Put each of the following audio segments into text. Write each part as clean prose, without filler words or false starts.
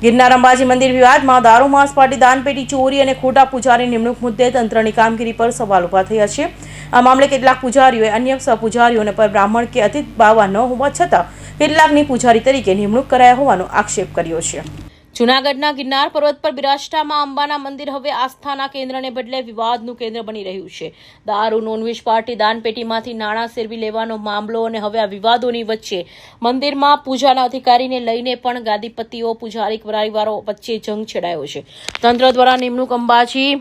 ગિરનાર અંબાજી મંદિર વિવાદમાં દારૂ માંસ પાર્ટી દાનપેટી ચોરી અને ખોટા પૂજારી નિમણૂક મુદ્દે તંત્રની કામગીરી પર સવાલ ઉભા થયા છે। આ મામલે કેટલાક પૂજારીઓએ અન્ય સહપૂજારીઓને પર બ્રાહ્મણ કે અતિથિ બાવા ન હોવા છતાં કેટલાકની પૂજારી તરીકે નિમણૂક કરાયા હોવાનો આક્ષેપ કર્યો છે। જૂનાગઢના ગિરનાર પર્વત પર બિરાજતા માં અંબાના મંદિર હવે આસ્થાના કેન્દ્રને બદલે વિવાદનું કેન્દ્ર બની રહ્યું છે। દારૂ નોનવેજ પાર્ટી દાનપેટીમાંથી નાણાં સેરવી લેવાનો મામલો અને હવે આ વિવાદોની વચ્ચે મંદિરમાં પૂજાના અધિકારીને લઈને પણ ગાદીપતિઓ પૂજારી પરિવારો વચ્ચે જંગ છેડાયો છે। તંત્ર દ્વારા નિમણૂક અંબાજી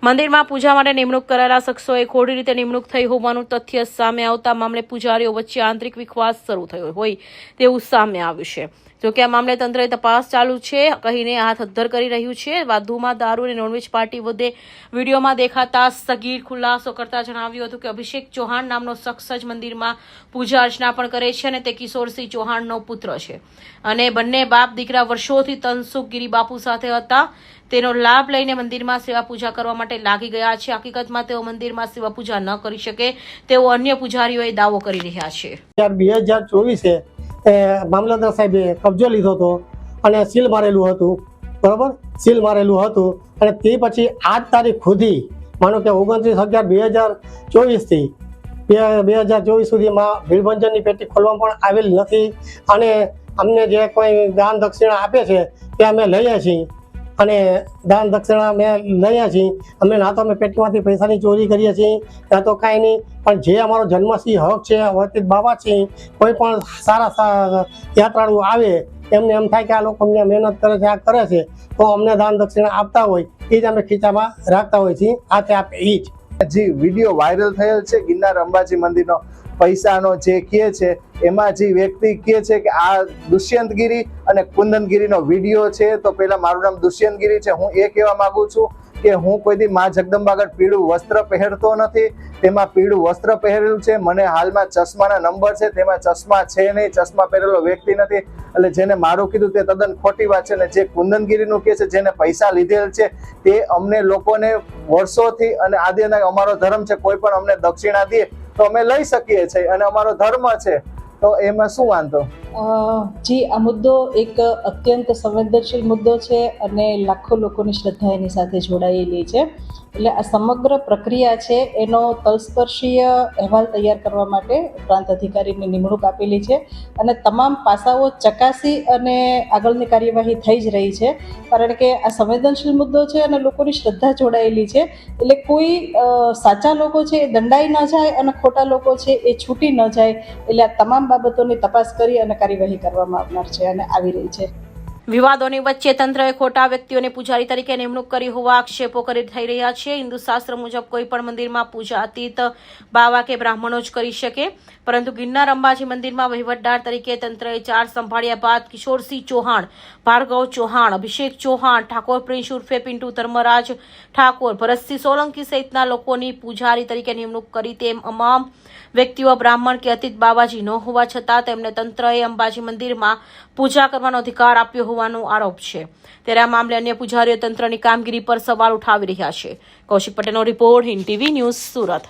મંદિરમાં પૂજા માટે નિમણૂક કરાયેલા શખ્સોએ ખોટી રીતે નિમણૂક થઈ હોવાનું તથ્ય સામે આવતા મામલે પૂજારીઓ વચ્ચે આંતરિક વિખવાદ શરૂ થયો હોય તેવું સામે આવ્યું છે। જોકે આ મામલે તંત્રએ તપાસ ચાલુ છે કહીને હાથ અદ્ધર કરી રહ્યું છે। વધુમાં દારૂ અને નોનવેજ પાર્ટી વચ્ચે વિડીયોમાં દેખાતા સગીર ખુલાસો કરતા જણાવ્યું હતું કે અભિષેક ચૌહાણ નામનો શખ્સ જ મંદિરમાં પૂજા અર્ચના પણ કરે છે અને તે કિશોરસિંહ ચૌહાણનો પુત્ર છે અને બંને બાપ દીકરા વર્ષોથી તનસુખ ગિરી બાપુ સાથે હતા। તેનો લાભ લઈને મંદિરમાં સેવા પૂજા કરવા માટે લાગી ગયા છે। હકીકતમાં તેઓ મંદિરમાં સેવા પૂજા ન કરી શકે તેવો અન્ય પૂજારીઓએ દાવો કરી રહ્યા છે। 2024 મામલતદાર સાહેબે કબજો લીધો હતો અને સીલ મારેલું હતું, બરાબર, સીલ મારેલું હતું અને તે પછી આજ તારીખ સુધી માનો કે 29/11/2024 થી 2024 સુધીમાં ભીડભંજનની પેટી ખોલવામાં પણ આવેલ નથી અને અમને જે કોઈ દાન દક્ષિણા આપે છે તે અમે લઈએ છીએ અને દાન દક્ષિણા અમે લઈએ છીએ। અમે ના તો અમે પેટીમાંથી પૈસાની ચોરી કરીએ છીએ ના તો કાંઈ નહીં, પણ જે અમારો જન્મસિંહ હક છે વર્તિત બાબા છે, કોઈ પણ સારા યાત્રાળુ આવે એમને એમ થાય કે આ લોકો અમને મહેનત કરે છે, આ કરે છે, તો અમને દાન દક્ષિણા આપતા હોય એ જ અમે ખીચામાં રાખતા હોય છીએ। આ તે આપે એ જ જે વિડીયો વાયરલ થયેલ છે ગિરનાર અંબાજી મંદિરનો પૈસાનો જે કહે છે એમાં જે વ્યક્તિ કહે છે કે આ દુષ્યંતગીરી અને કુંદનગીરીનો વિડીયો છે, તો પહેલા મારું નામ દુષ્યંતગીરી છે। હું એ કહેવા માંગુ છું કે હું કોઈ દી મા જગદંબા આગળ પીળું વસ્ત્ર પહેરતો નથી, તેમાં પીળું વસ્ત્ર પહેરેલું છે। મને હાલમાં ચશ્માના નંબર છે, તેમાં ચશ્મા છે નહીં, ચશ્મા પહેરેલો વ્યક્તિ નથી। એટલે જેને મારું કીધું તે તદ્દન ખોટી વાત છે ને જે કુંદનગીરીનું કહે છે, જેને પૈસા લીધેલ છે તે અમને લોકોને વર્ષોથી અને આદિના અમારો ધર્મ છે, કોઈ પણ અમને દક્ષિણા દે તો અમે લઈ શકીએ છીએ અને અમારો ધર્મ છે, તો એમાં શું વાંધો? જી, આ મુદ્દો એક અત્યંત સંવેદનશીલ મુદ્દો છે અને લાખો લોકોની શ્રદ્ધા એની સાથે જોડાયેલી છે। એટલે આ સમગ્ર પ્રક્રિયા છે એનો તલસ્પર્શીય અહેવાલ તૈયાર કરવા માટે પ્રાંત અધિકારીની નિમણૂક આપેલી છે અને તમામ પાસાઓ ચકાસી અને આગળની કાર્યવાહી થઈ જ રહી છે, કારણ કે આ સંવેદનશીલ મુદ્દો છે અને લોકોની શ્રદ્ધા જોડાયેલી છે। એટલે કોઈ સાચા લોકો છે એ દંડાઈ ન જાય અને ખોટા લોકો છે એ છૂટી ન જાય, એટલે આ તમામ બાબતોની તપાસ કરી અને કાર્યવાહી કરવામાં આવનાર છે અને આવી રહી છે। વિવાદોની વચ્ચે તંત્રએ ખોટા વ્યક્તિઓને પૂજારી તરીકે નિમણૂક કરી હોવા આક્ષેપો કરી થઈ રહ્યા છે। હિન્દુ શાસ્ત્ર મુજબ કોઈ પણ મંદિરમાં પૂજા અતીત બાવા કે બ્રાહ્મણો જ કરી શકે, પરંતુ ગિરનાર અંબાજી મંદિરમાં વહીવટદાર તરીકે તંત્રએ ચાર્જ સંભાળ્યા બાદ કિશોરસિંહ ચૌહાણ, ભાર્ગવ ચૌહાણ, અભિષેક ચૌહાણ, ઠાકોર પ્રિન્સ ઉર્ફે પિન્ટુ ધર્મરાજ ઠાકોર, ભરતસિંહ સોલંકી સહિતના લોકોની પૂજારી તરીકે નિમણૂક કરી। તેમ તમામ વ્યક્તિઓ બ્રાહ્મણ કે અતિથિ બાવાજી ન હોવા છતાં તેમને તંત્રએ અંબાજી મંદિરમાં પૂજા કરવાનો અધિકાર આપ્યો હોવાનો આરોપ છે। ત્યારે આ મામલે અન્ય પૂજારીઓ તંત્રની કામગીરી પર સવાલ ઉઠાવી રહ્યા છે। કૌશિક પટેલનો report, Hind TV news, Surat.